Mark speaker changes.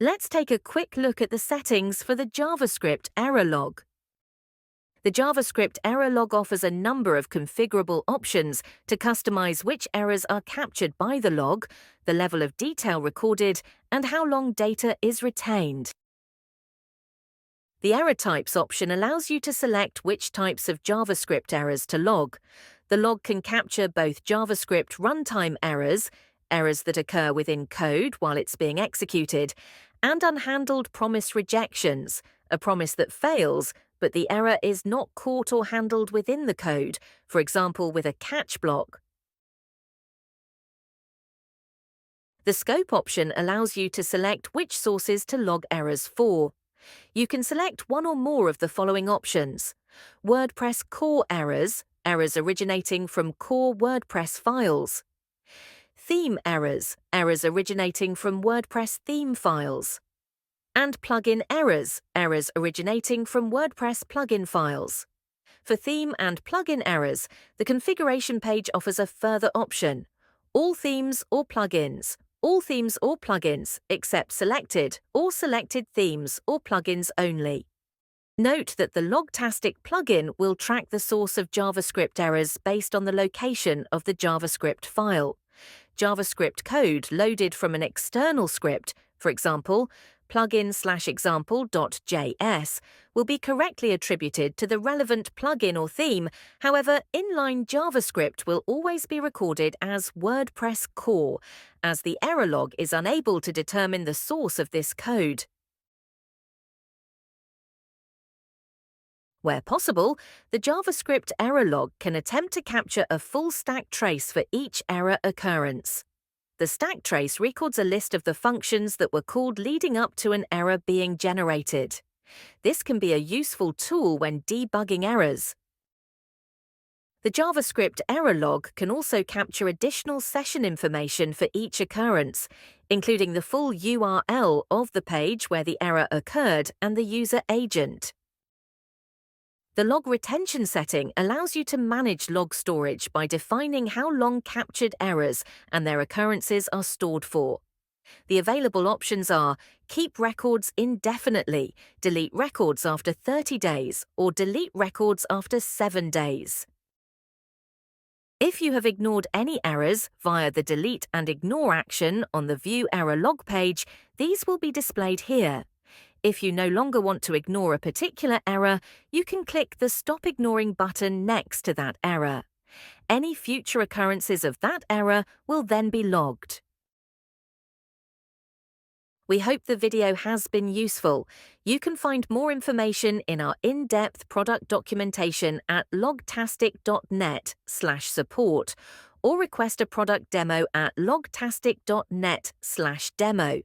Speaker 1: Let's take a quick look at the settings for the JavaScript error log. The JavaScript error log offers a number of configurable options to customize which errors are captured by the log, the level of detail recorded, and how long data is retained. The Error Types option allows you to select which types of JavaScript errors to log. The log can capture both JavaScript runtime errors, errors that occur within code while it's being executed, and unhandled promise rejections, a promise that fails, but the error is not caught or handled within the code, for example with a catch block. The Scope option allows you to select which sources to log errors for. You can select one or more of the following options: WordPress core errors, errors originating from core WordPress files; theme errors, errors originating from WordPress theme files; and plugin errors, errors originating from WordPress plugin files. For theme and plugin errors, the configuration page offers a further option: all themes or plugins, all themes or plugins except selected or selected themes or plugins only. Note that the Logtastic plugin will track the source of JavaScript errors based on the location of the JavaScript file. JavaScript code loaded from an external script, for example, plugin/example.js, will be correctly attributed to the relevant plugin or theme. However, inline JavaScript will always be recorded as WordPress core, as the error log is unable to determine the source of this code. Where possible, the JavaScript error log can attempt to capture a full stack trace for each error occurrence. The stack trace records a list of the functions that were called leading up to an error being generated. This can be a useful tool when debugging errors. The JavaScript error log can also capture additional session information for each occurrence, including the full URL of the page where the error occurred and the user agent. The log retention setting allows you to manage log storage by defining how long captured errors and their occurrences are stored for. The available options are keep records indefinitely, delete records after 30 days, or delete records after 7 days. If you have ignored any errors via the delete and ignore action on the View Error log page, these will be displayed here. If you no longer want to ignore a particular error, you can click the Stop Ignoring button next to that error. Any future occurrences of that error will then be logged. We hope the video has been useful. You can find more information in our in-depth product documentation at logtastic.net/support or request a product demo at logtastic.net/demo.